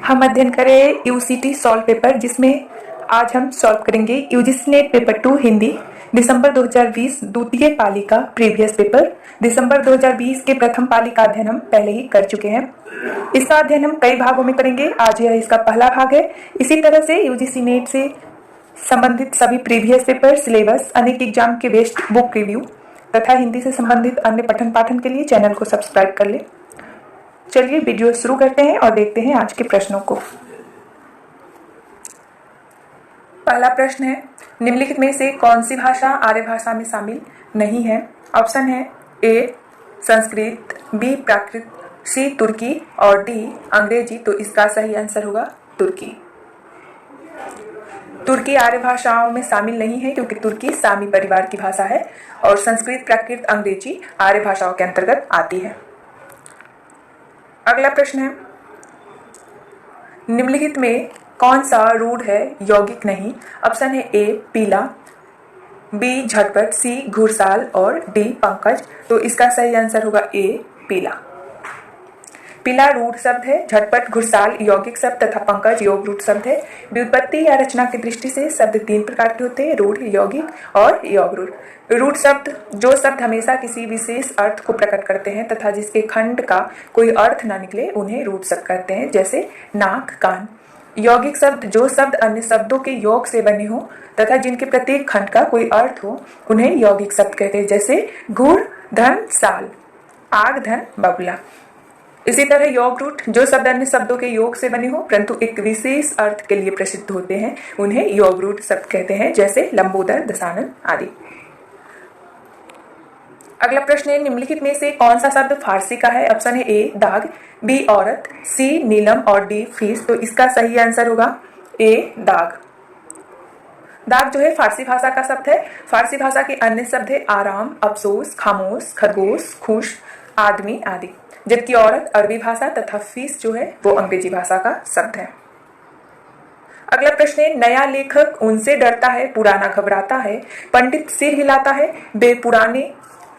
हम अध्ययन करें यूसीटी सॉल्व पेपर, जिसमें आज हम सॉल्व करेंगे यूजीसी नेट पेपर 2 हिंदी दिसंबर 2020 द्वितीय पाली का प्रीवियस पेपर। दिसंबर 2020 के प्रथम पाली का अध्ययन हम पहले ही कर चुके हैं। इसका अध्ययन हम कई भागों में करेंगे। आज यह इसका पहला भाग है। इसी तरह से यूजीसी नेट से संबंधित सभी प्रीवियस पेपर, सिलेबस, अनेक एग्जाम के बेस्ट बुक रिव्यू तथा हिंदी से संबंधित अन्य पठन पाठन के लिए चैनल को सब्सक्राइब कर ले। चलिए वीडियो शुरू करते हैं और देखते हैं आज के प्रश्नों को। पहला प्रश्न है, निम्नलिखित में से कौन सी भाषा आर्य भाषा में शामिल नहीं है? ऑप्शन है ए संस्कृत, बी प्राकृत, सी तुर्की और डी अंग्रेजी। तो इसका सही आंसर होगा तुर्की। तुर्की आर्य भाषाओं में शामिल नहीं है क्योंकि तुर्की सामी परिवार की भाषा है और संस्कृत, प्राकृत, अंग्रेजी आर्य भाषाओं के अंतर्गत आती है। अगला प्रश्न है, निम्नलिखित में कौन सा रूढ़ है यौगिक नहीं? ऑप्शन है ए पीला, बी झटपट, सी घुड़साल और डी पंकज। तो इसका सही आंसर होगा ए पीला। पीला रूढ़ शब्द है, झटपट, घुड़साल यौगिक शब्द तथा पंकज योग रूढ़ शब्द है। व्युत्पत्ति या रचना की दृष्टि से शब्द तीन प्रकार के होते हैं, रूढ़, यौगिक और योग रूढ़। रूढ़ शब्द जो शब्द हमेशा किसी विशेष अर्थ को प्रकट करते हैं तथा जिसके खंड का कोई अर्थ न निकले उन्हें रूढ़ शब्द कहते हैं, जैसे नाक, कान। यौगिक शब्द जो शब्द अन्य शब्दों के योग से बने हो तथा जिनके प्रत्येक खंड का कोई अर्थ हो उन्हें यौगिक शब्द कहते हैं, जैसे गुड़, धन, साल, आग, धन, बबुला। इसी तरह योग रूढ़ जो शब्द अन्य शब्दों के योग से बने हो परंतु एक विशेष अर्थ के लिए प्रसिद्ध होते हैं उन्हें योग रूढ़ शब्द कहते हैं, जैसे लंबोदर, दशानन आदि। अगला प्रश्न है, निम्नलिखित में से कौन सा शब्द फारसी का है? ऑप्शन है ए दाग, बी औरत, सी नीलम और डी फीस। तो इसका सही आंसर होगा ए दाग। दाग जो है फारसी भाषा का शब्द है। फारसी भाषा के अन्य शब्द है आराम, अफसोस, खामोश, खरगोश, खुश, आदमी आदि। जबकि औरत अरबी भाषा तथा फीस जो है वो अंग्रेजी भाषा का शब्द है। अगला प्रश्न है, नया लेखक उनसे डरता है, पुराना घबराता है, पंडित सिर हिलाता है, वे पुराने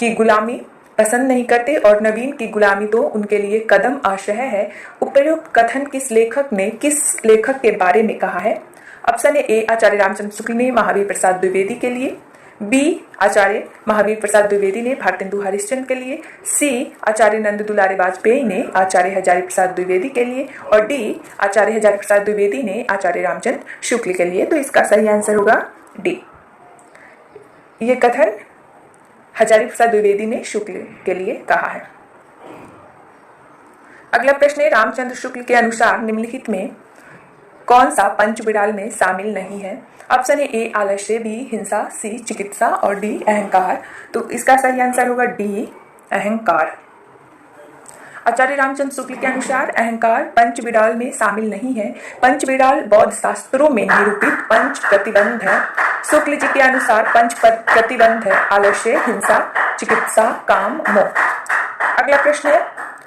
की गुलामी पसंद नहीं करते और नवीन की गुलामी तो उनके लिए कदम आशय है। उपर्युक्त कथन किस लेखक ने किस लेखक के बारे में कहा है? ऑप्शन है ए आचार्य रामचंद्र शुक्ल ने महावीर प्रसाद द्विवेदी के लिए, बी आचार्य महावीर प्रसाद द्विवेदी ने भारतेंदु हरिश्चंद्र के लिए, सी आचार्य नंद दुलारे वाजपेयी ने आचार्य हजारी प्रसाद द्विवेदी के लिए और डी आचार्य हजारी प्रसाद द्विवेदी ने आचार्य रामचंद्र शुक्ल के लिए। तो इसका सही आंसर होगा डी। ये कथन हजारी प्रसाद द्विवेदी ने शुक्ल के लिए कहा है। अगला प्रश्न है, रामचंद्र शुक्ल के अनुसार निम्नलिखित में कौन सा पंचविडाल में शामिल नहीं है? ऑप्शन है ए आलस्य, बी हिंसा, सी चिकित्सा और डी अहंकार। तो इसका सही आंसर होगा डी अहंकार। आचार्य रामचंद्र शुक्ल के अनुसार अहंकार पंचविडाल में शामिल नहीं है। पंचविडाल बौद्ध शास्त्रों में निरूपित पंच प्रतिबंध है। शुक्ल जी के अनुसार पंच प्रतिबंध है आलस्य, हिंसा, चिकित्सा, काम, मोह। अगला प्रश्न है,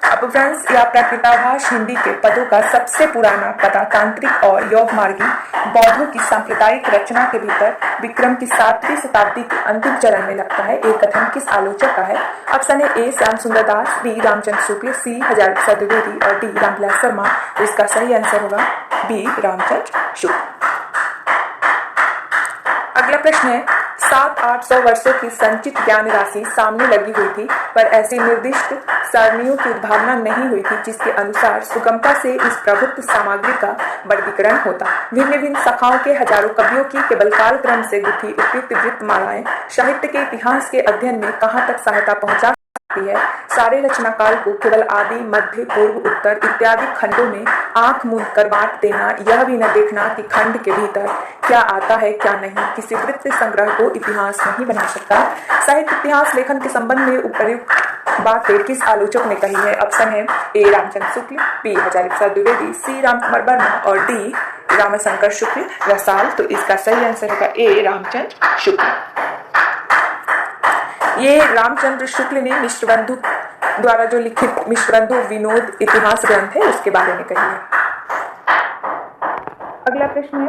अपभ्रंश या प्राकृताभास हिंदी के पदों का सबसे पुराना पता तांत्रिक और योगमार्गी बौद्धों की सांप्रदायिक रचना के भीतर विक्रम की 7वीं शताब्दी के अंतिम चरण में लगता है। एक कथन किस आलोचक का है? ऑप्शन है ए श्याम सुंदर दास, बी रामचंद्र शुक्ल, सी हजारी प्रसाद द्विवेदी और डी रामविलास शर्मा। तो इसका सही आंसर होगा बी रामचंद्र शुक्ल। अगला प्रश्न है, 700-800 वर्षों की संचित ज्ञान राशि सामने लगी हुई थी पर ऐसी निर्दिष्ट सारणियों की उद्भावना नहीं हुई थी जिसके अनुसार सुगमता से इस प्रभुत्व सामग्री का वर्गीकरण होता। भिन्न भिन्न शाखाओं के हजारों कवियों की केवल काल क्रम से गुथी उपयुक्त वृत्तमालाएं साहित्य के इतिहास के अध्ययन में कहाँ तक सहायता पहुंचा है? सारे रचना काल को केवल आदि, मध्य, पूर्व, उत्तर इत्यादि खंडों में आंख मूंद कर बांट देना, यह भी न देखना कि खंड के भीतर क्या आता है क्या नहीं, किसी वृत्त संग्रह को इतिहास नहीं बना सकता। साहित्य इतिहास लेखन के संबंध में उपर्युक्त बातें किस आलोचक ने कही है? ऑप्शन है ए रामचंद्र शुक्ल, बी हजारी प्रसाद द्विवेदी, सी रामकुमार वर्मा और डी रामशंकर शुक्ल रसाल। तो इसका सही आंसर होगा ए रामचंद्र शुक्ल। ये रामचंद्र शुक्ल ने मिश्रबंधु द्वारा जो लिखित मिश्रबंधु विनोद इतिहास ग्रंथ है उसके बारे में कही है। अगला प्रश्न है,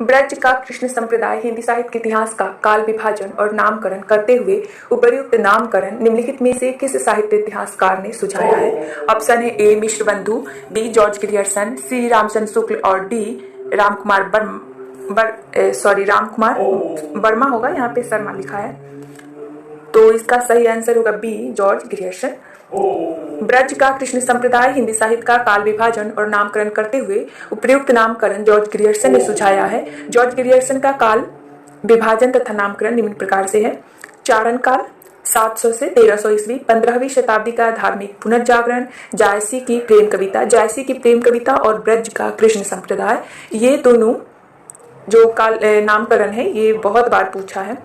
ब्रज का कृष्ण संप्रदाय हिंदी साहित्य के इतिहास का काल विभाजन और नामकरण करते हुए उपर्युक्त नामकरण निम्नलिखित में से किस साहित्य इतिहासकार ने सुझाया है? ऑप्शन है ए मिश्र बंधु, बी जॉर्ज ग्रियर्सन, सी रामचंद्र शुक्ल और डी रामकुमार रामकुमार वर्मा होगा, यहाँ पे शर्मा लिखा है। तो इसका सही आंसर होगा बी जॉर्ज ग्रियर्सन। ब्रज का कृष्ण संप्रदाय हिंदी साहित्य का काल विभाजन और नामकरण करते हुए उपर्युक्त नामकरण जॉर्ज ग्रियर्सन ने सुझाया है। जॉर्ज ग्रियर्सन का काल विभाजन तथा नामकरण निम्न प्रकार से है। चारण काल 700 से 1300 ईस्वी, 15वीं शताब्दी का धार्मिक पुनर्जागरण, जायसी की प्रेम कविता और ब्रज का कृष्ण संप्रदाय, ये दोनों जो काल नामकरण है ये बहुत बार पूछा है,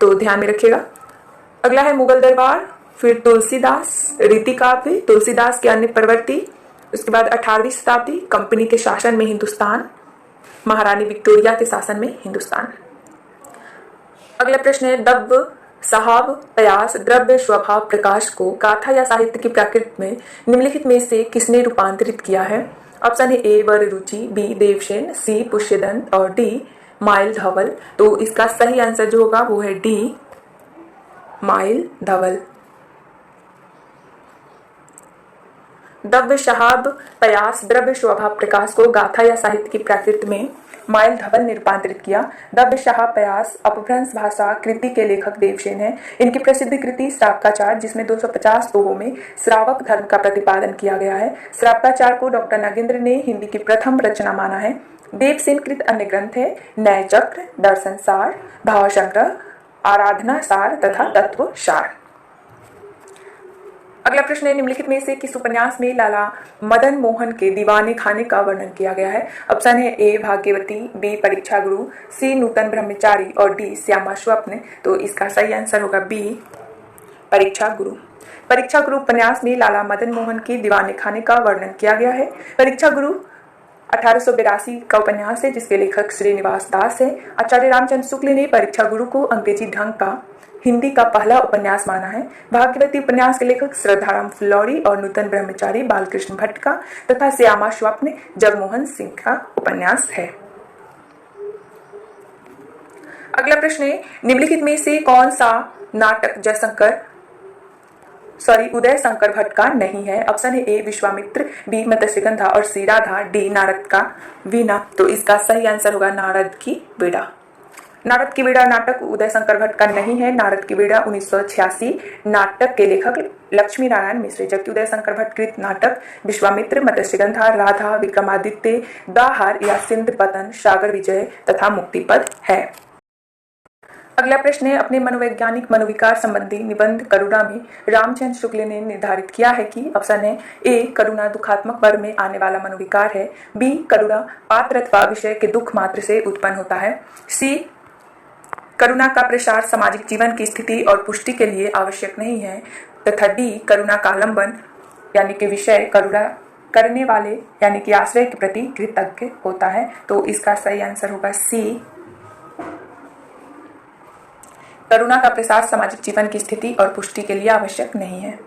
तो ध्यान में रखिएगा। अगला है मुगल दरबार, फिर तुलसीदास, रीति काव्य, तुलसीदास के अन्य प्रवृत्ति, उसके बाद 18वीं शताब्दी, कंपनी के शासन में हिंदुस्तान, महारानी विक्टोरिया के शासन में हिंदुस्तान। अगला प्रश्न है दव्य साहब प्रयास द्रव्य स्वभाव प्रकाश को गाथा या साहित्य की प्रकृति में निम्नलिखित में से किसने रूपांतरित किया है? ऑप्शन है ए वर रुचि, बी देवसेन, सी पुष्यदंत और डी माइल धवल। तो इसका सही आंसर जो होगा वो है डी माइल धवल। दव्य शहाब प्रयास द्रव्य स्वभाव प्रकाश को गाथा या साहित्य की प्रकृति में माइल धवल ने रूपांतरित किया। दव्य शहाब प्रयास अपभ्रंश भाषा कृति के लेखक देवसेन हैं। इनकी प्रसिद्ध कृति श्रावकाचार, जिसमें 250 दोहों में श्रावक धर्म का प्रतिपादन किया गया है। श्रावकाचार को डॉक्टर नागेंद्र ने हिंदी की प्रथम रचना माना है। देवसेन कृत अन्य ग्रंथ है न्याय चक्र, दर्शन सार, भाव संग्रह, आराधना सार तथा तत्व सार। अगला प्रश्न है निम्नलिखित में से किस उपन्यास में लाला मदन मोहन के दीवाने खाने का वर्णन किया गया है? ऑप्शन है ए भाग्यवती, बी परीक्षा गुरु, सी नूतन ब्रह्मचारी और डी श्यामा स्वप्न। तो इसका सही आंसर होगा बी परीक्षा गुरु। परीक्षा गुरु उपन्यास में लाला मदन मोहन के दीवाने खाने का वर्णन किया गया है। परीक्षा गुरु 1882 का उपन्यास है जिसके लेखक श्रीनिवास दास है। आचार्य रामचंद्र शुक्ल ने परीक्षा गुरु को अंग्रेजी ढंग का हिंदी का पहला उपन्यास माना है। भाग्यवती उपन्यास के लेखक श्रद्धाराम फुल्लौरी और नूतन ब्रह्मचारी बालकृष्ण भट्ट का तथा श्यामा स्वप्न जगमोहन सिंह का उपन्यास है। अगला प्रश्न है निम्नलिखित में से कौन सा नाटक उदय शंकर भट्ट का नहीं है? ऑप्शन है ए विश्वामित्र, बी मत्स्यगंधा और सी राधा, डी नारद का वीणा। तो इसका सही आंसर होगा नारद की वीणा। नारद की वीणा नाटक उदय शंकर भट्ट का नहीं है। नारद की वीणा 1986 नाटक के लेखक लक्ष्मी नारायण मिश्र, जबकि उदय शंकर भट्ट कृत नाटक विश्वामित्र, मत्स्यगंधा, राधा, विक्रमादित्य, दाहार या सिंध पतन, सागर विजय तथा मुक्तिपद है। अगला प्रश्न है अपने मनोवैज्ञानिक मनोविकार संबंधी निबंध करुणा में रामचंद्र शुक्ल ने निर्धारित किया है कि ऑप्शन है ए करुणा दुखात्मक वर्ग में आने वाला मनोविकार है, बी करुणा पात्र अथवा विषय के दुख मात्र से उत्पन्न होता है, सी करुणा का प्रसार सामाजिक जीवन की स्थिति और पुष्टि के लिए आवश्यक नहीं है तथा डी करुणा का आलंबन यानी कि विषय करुणा करने वाले यानी कि आश्रय के प्रति कृतज्ञ होता है। तो इसका सही आंसर होगा सी करुणा का प्रसार सामाजिक जीवन की स्थिति और पुष्टि के लिए आवश्यक नहीं है।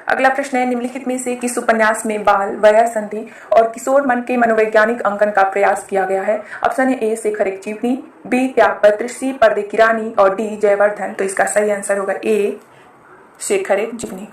अगला प्रश्न है निम्नलिखित में से किस उपन्यास में बाल वया संधि और किशोर मन के मनोवैज्ञानिक अंकन का प्रयास किया गया है? ऑप्शन है ए शेखर एक जीवनी, बी त्यागपत्र, सी पर्दे की रानी और डी जयवर्धन। तो इसका सही आंसर होगा ए शेखर एक जीवनी।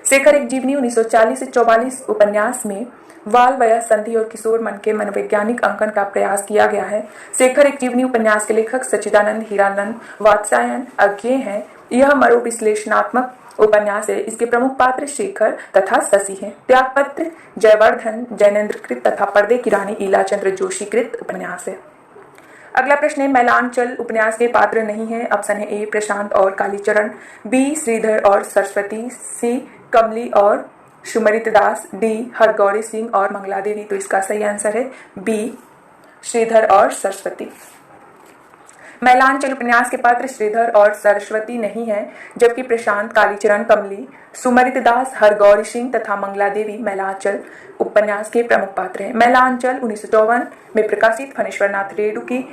शेखर एक जीवनी 1940 से 44 उपन्यास में बाल वया संधि और किशोर मन के मनोवैज्ञानिक अंकन का प्रयास किया गया है। शेखर एक जीवनी उपन्यास के लेखक सच्चिदानंद हीरानंद वात्स्यायन अज्ञेय है। यह मनोविश्लेषणात्मक उपन्यास है। इसके प्रमुख पात्र शेखर तथा शशि हैं। त्यागपत्र जयवर्धन जैनेन्द्र कृत तथा पर्दे की रानी ईलाचंद्र जोशी कृत उपन्यास है। अगला प्रश्न है मैलांचल उपन्यास के पात्र नहीं है। ऑप्शन है ए प्रशांत और कालीचरण, बी श्रीधर और सरस्वती, सी कमली और सुमरित दास, डी हरगौरी सिंह और मंगला देवी। तो इसका सही आंसर है बी श्रीधर और सरस्वती। मैलांचल उपन्यास के पात्र श्रीधर और सरस्वती नहीं है, जबकि प्रशांत, कालीचरण, कमली, सुमरित दास, हरगौरी सिंह तथा मंगला देवी मैलांचल उपन्यास के प्रमुख पात्र हैं। मैलांचल 1954 में प्रकाशित फणेश्वर नाथ रेणु की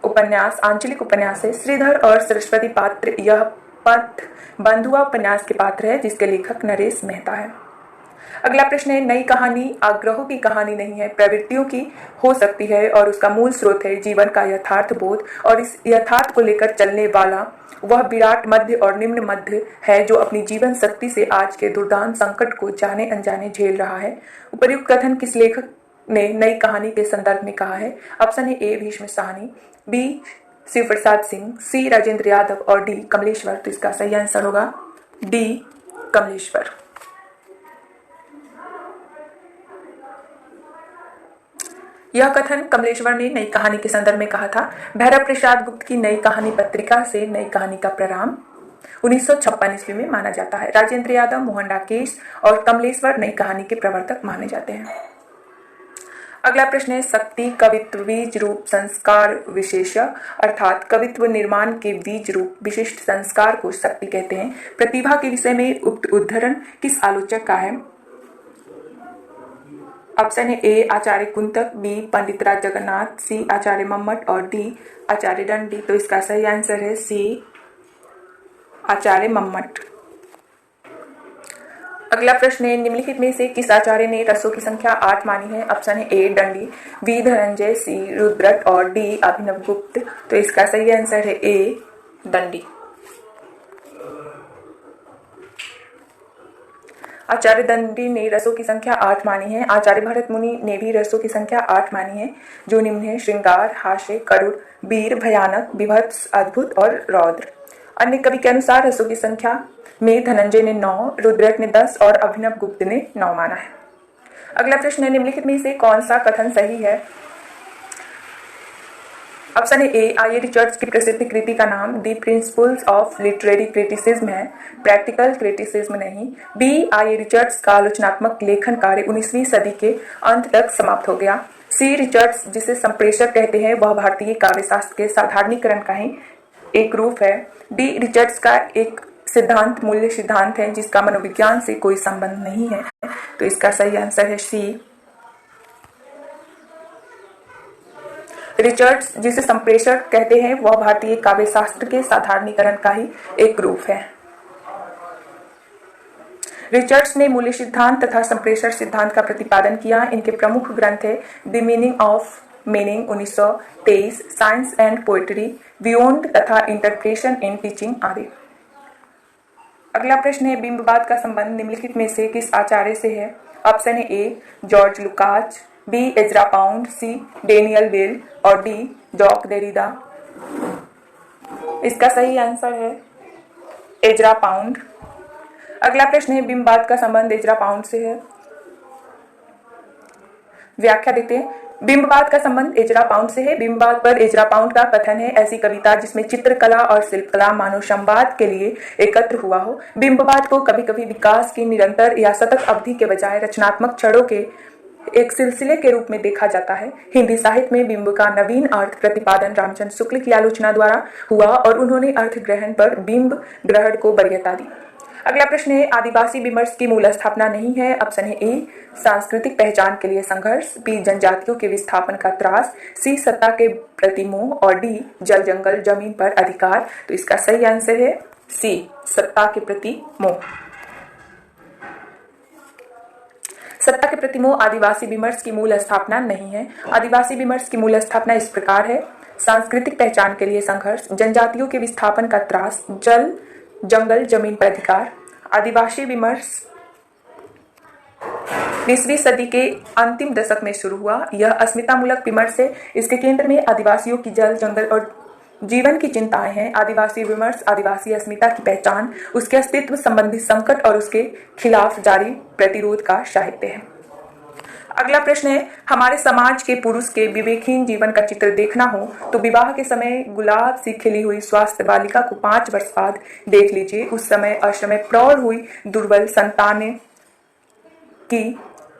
उपन्यास आंचलिक उपन्यास है। श्रीधर और सरस्वती पात्र यह पथ बंधुआ उपन्यास के पात्र है जिसके लेखक नरेश मेहता है। अगला प्रश्न है, नई कहानी आग्रहों की कहानी नहीं है, प्रवृत्तियों की हो सकती है और उसका मूल स्रोत है जीवन का यथार्थ बोध, और इस यथार्थ को लेकर चलने वाला वह विराट मध्य और निम्न मध्य है जो अपनी जीवन शक्ति से आज के दुर्दांत संकट को जाने अनजाने झेल रहा है। उपर्युक्त कथन किस लेखक ने नई कहानी के संदर्भ में कहा है? ऑप्शन है ए भीष्म साहनी, बी शिव प्रसाद सिंह, सी राजेंद्र यादव और डी कमलेश्वर। तो इसका सही आंसर होगा डी कमलेश्वर। यह कथन कमलेश्वर ने नई कहानी के संदर्भ में कहा था। भैरव प्रसाद गुप्त की नई कहानी पत्रिका से नई कहानी का प्रारंभ 1956 ईस्वी में माना जाता है। राजेंद्र यादव, मोहन राकेश और कमलेश्वर नई कहानी के प्रवर्तक माने जाते हैं। अगला प्रश्न है, शक्ति कवित्व बीज रूप संस्कार विशेष, अर्थात कवित्व निर्माण के बीज रूप विशिष्ट संस्कार को शक्ति कहते हैं। प्रतिभा के विषय में उक्त उद्धरण किस आलोचक का है? ऑप्शन है ए आचार्य कुंतक, बी पंडित राज जगन्नाथ, सी आचार्य मम्मट और डी आचार्य दंडी। तो इसका सही आंसर है सी आचार्य मम्मट। अगला प्रश्न है, निम्नलिखित में से किस आचार्य ने रसों की संख्या 8 मानी है? ऑप्शन है ए दंडी, बी धनंजय, सी रुद्रट और डी अभिनव गुप्त। तो इसका सही आंसर है ए दंडी। आचार्य दंडी ने रसों की संख्या 8 मानी है। आचार्य भरत मुनि ने भी रसों की संख्या 8 मानी है, जो निम्न है: श्रृंगार, हास्य, करुण, वीर, भयानक, विभत्स, अद्भुत और रौद्र। अन्य कवि के अनुसार रसों की संख्या में धनंजय ने 9, रुद्रट ने 10 और अभिनव गुप्त ने 9 माना है। अगला प्रश्न है, निम्नलिखित में से कौन सा कथन सही है? ऑप्शन है ए आई रिचर्ड्स की प्रसिद्ध कृति का नाम the principles of literary criticism है, प्रैक्टिकल क्रिटिसिज्म नहीं। बी आई रिचर्ड्स का आलोचनात्मक लेखन कार्य 19वीं सदी के अंत तक समाप्त हो गया। सी रिचर्ड्स जिसे संप्रेषक कहते हैं वह भारतीय काव्यशास्त्र के साधारणीकरण का ही एक रूप है। डी रिचर्ड्स का एक सिद्धांत मूल्य सिद्धांत है जिसका मनोविज्ञान से कोई संबंध नहीं है। तो इसका सही आंसर है सी रिचर्ड्स जिसे संप्रेषक कहते हैं वह भारतीय काव्यशास्त्र के साधारणीकरण का ही एक रूप है। रिचर्ड्स ने मूल्य सिद्धांत तथा संप्रेषण सिद्धांत का प्रतिपादन किया। इनके प्रमुख ग्रंथ है the meaning of meaning 1923, science and poetry, beyond तथा इंटरप्रिटेशन इन टीचिंग आदि। अगला प्रश्न है, बिंबवाद का संबंध निम्नलिखित में से किस आचार्य से है? ऑप्शन है A George Lukacs, B Ezra Pound, C Daniel Bell और डी जॉक देरिडा। इसका सही आंसर है एजरा पाउंड। अगला प्रश्न है, बिंबवाद का संबंध एजरा पाउंड से है। व्याख्या देते हैं। बिंबवाद का संबंध एजरा पाउंड से है। बिंबवाद पर एजरा पाउंड का कथन है, ऐसी कविता जिसमें चित्रकला और शिल्पकला मानव संवाद के लिए एकत्र हुआ हो। बिंबवाद को कभी कभी विकास की निरंतर या सतत अवधि के बजाय रचनात्मक क्षणों के एक सिलसिले के रूप में देखा जाता है। हिंदी साहित्य में बिंब का नवीन अर्थ प्रतिपादन रामचंद्र शुक्ल की आलोचना द्वारा हुआ और उन्होंने अर्थ ग्रहण पर बिंब ग्रहण को वरीयता दी। अगला प्रश्न है, आदिवासी विमर्श की मूल स्थापना नहीं है। ऑप्शन है ए सांस्कृतिक पहचान के लिए संघर्ष, बी जनजातियों के विस्थापन का त्रास, सी सत्ता के प्रति मोह और डी जल जंगल जमीन पर अधिकार। तो इसका सही आंसर है सी सत्ता के प्रति मोह। सत्ता के प्रति मोह आदिवासी विमर्श की मूल स्थापना नहीं है। आदिवासी विमर्श की मूल स्थापना इस प्रकार है: सांस्कृतिक पहचान के लिए संघर्ष, जनजातियों के विस्थापन का त्रास, जल जंगल जमीन पर अधिकार। आदिवासी विमर्श 20वीं सदी के अंतिम दशक में शुरू हुआ। यह अस्मितामूलक विमर्श है। इसके केंद्र में आदिवासियों की जल जंगल और जीवन की चिंताएं हैं। आदिवासी विमर्श आदिवासी अस्मिता की पहचान, उसके अस्तित्व संबंधी संकट और उसके खिलाफ जारी प्रतिरोध का साहित्य है। अगला प्रश्न है, हमारे समाज के पुरुष के विवेकहीन जीवन का चित्र देखना हो तो विवाह के समय गुलाब सी खिली हुई स्वास्थ्य बालिका को 5 वर्ष बाद देख लीजिए। उस समय असमय प्रौढ़ हुई दुर्बल संतान की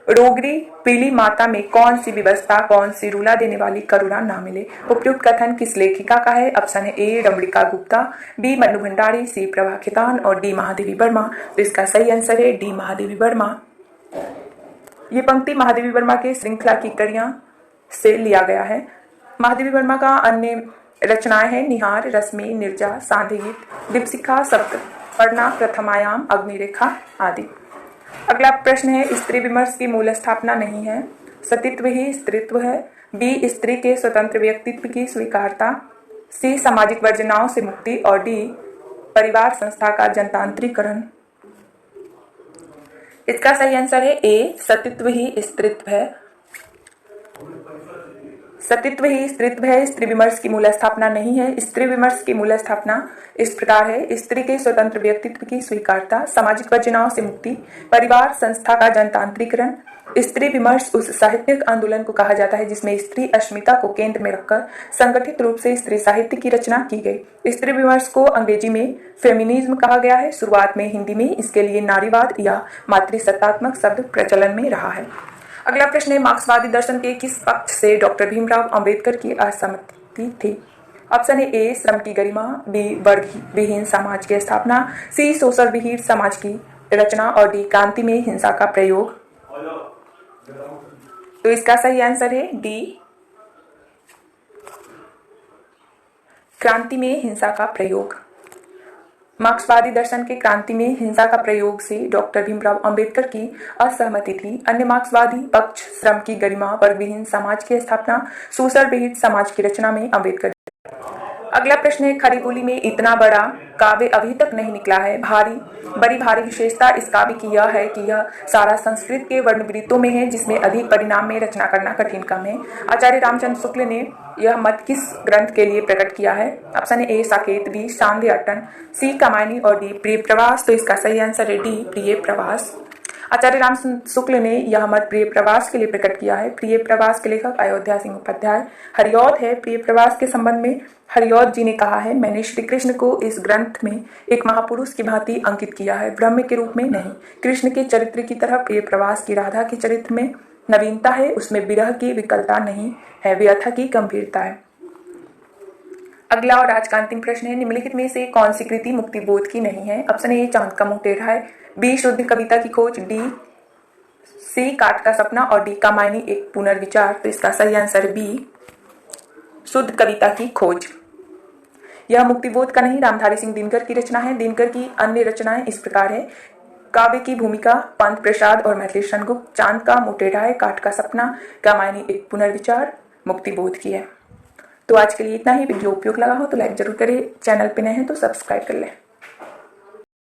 रोगरी पीली माता में कौन सी व्यवस्था, कौन सी रुला देने वाली करुणा ना मिले। उपयुक्त कथन किस लेखिका का है? ऑप्शन है ए रमणिका गुप्ता, बी मन्नू भंडारी, सी प्रभा खेतान और डी महादेवी वर्मा। तो इसका सही आंसर है डी महादेवी वर्मा। ये पंक्ति महादेवी वर्मा के श्रृंखला की कड़ियां से लिया गया है। महादेवी वर्मा का अन्य रचनाएं हैं निहार, रश्मि, निर्जा, सांध्य गीत, दीपशिखा, सप्तपर्णा, प्रथमायाम, अग्निरेखा आदि। अगला प्रश्न है, स्त्री विमर्श की मूल स्थापना नहीं है। सतीत्व ही स्त्रीत्व है। बी, स्त्री के स्वतंत्र व्यक्तित्व की स्वीकारता। सी, सामाजिक वर्जनाओं से मुक्ति। और डी, परिवार संस्था का जनतांत्रिकरण। इसका सही आंसर है ए, सतीत्व ही स्त्रीत्व है। सतीत्व ही स्त्रीत्व है। स्त्री विमर्श की मूल स्थापना नहीं है। स्त्री विमर्श की मूल स्थापना इस प्रकार है, स्त्री के स्वतंत्र व्यक्तित्व की स्वीकारता, सामाजिक वर्जनाओं से मुक्ति, परिवार संस्था का जनतांत्रिकरण। स्त्री विमर्श उस साहित्यिक आंदोलन को कहा जाता है जिसमें स्त्री अस्मिता को केंद्र में रखकर संगठित रूप से स्त्री साहित्य की रचना की गई। स्त्री विमर्श को अंग्रेजी में फेमिनिज्म कहा गया है। शुरुआत में हिंदी में इसके लिए नारीवाद या मातृसत्तात्मक शब्द प्रचलन में रहा है। अगला प्रश्न है, मार्क्सवादी दर्शन के किस पक्ष से डॉक्टर भीमराव अंबेडकर की असहमति थी? ऑप्शन है ए, श्रम की गरिमा। बी, वर्ग विहीन समाज की स्थापना। सी, शोषण विहीन समाज की रचना। और डी, क्रांति में हिंसा का प्रयोग। तो इसका सही आंसर है डी, क्रांति में हिंसा का प्रयोग। मार्क्सवादी दर्शन के क्रांति में हिंसा का प्रयोग से डॉक्टर भीमराव अंबेडकर की असहमति थी। अन्य मार्क्सवादी पक्ष श्रम की गरिमा, वर्ग विहीन समाज की स्थापना, शोषण विहीन समाज की रचना में अंबेडकर। अगला प्रश्न है, खरी बोली में इतना बड़ा काव्य अभी तक नहीं निकला है। बड़ी भारी विशेषता इस काव्य की यह है कि यह सारा संस्कृत के वर्णवृत्तों में है, जिसमें अधिक परिणाम में रचना करना कठिन काम है। आचार्य रामचंद्र शुक्ल ने यह मत किस ग्रंथ के लिए प्रकट किया है? ऑप्शन है ए, साकेत। बी, शांति अट्टन। सी, कामायनी। और डी, प्रिय प्रवास। तो इसका सही आंसर है डी, प्रिय प्रवास। आचार्य रामचंद्र शुक्ल ने यह मत प्रिय प्रवास के लिए प्रकट किया है। प्रिय प्रवास के लेखक अयोध्या सिंह उपाध्याय हरिऔध है। प्रिय प्रवास के संबंध में हरिऔध जी ने कहा है, मैंने श्री कृष्ण को इस ग्रंथ में एक महापुरुष की भांति अंकित किया है, ब्रह्म के रूप में नहीं। कृष्ण के चरित्र की तरह प्रिय प्रवास की राधा के चरित्र में नवीनता है, उसमें विरह की विकलता नहीं है, व्यथा की गंभीरता है। अगला और आज का अंतिम प्रश्न है, निम्नलिखित में से कौन सी कृति मुक्तिबोध की नहीं है? ऑप्शन ए, चांद का मुंह टेढ़ा है। बी, शुद्ध कविता की खोज। डी, सी, काट का सपना। और डी, कामायनी एक पुनर्विचार। तो इसका सही आंसर बी, शुद्ध कविता की खोज। यह मुक्तिबोध का नहीं, रामधारी सिंह दिनकर की रचना है। दिनकर की अन्य रचनाएं इस प्रकार है, काव्य की भूमिका, पंत प्रसाद और मैथिली शरणगुप्त, चांद का मुंह टेढ़ा है, काट का सपना, कामायनी एक पुनर्विचार मुक्तिबोध की है। तो आज के लिए इतना ही। वीडियो उपयोग लगा हो तो लाइक जरूर करें, चैनल पे नए हैं तो सब्सक्राइब कर लें।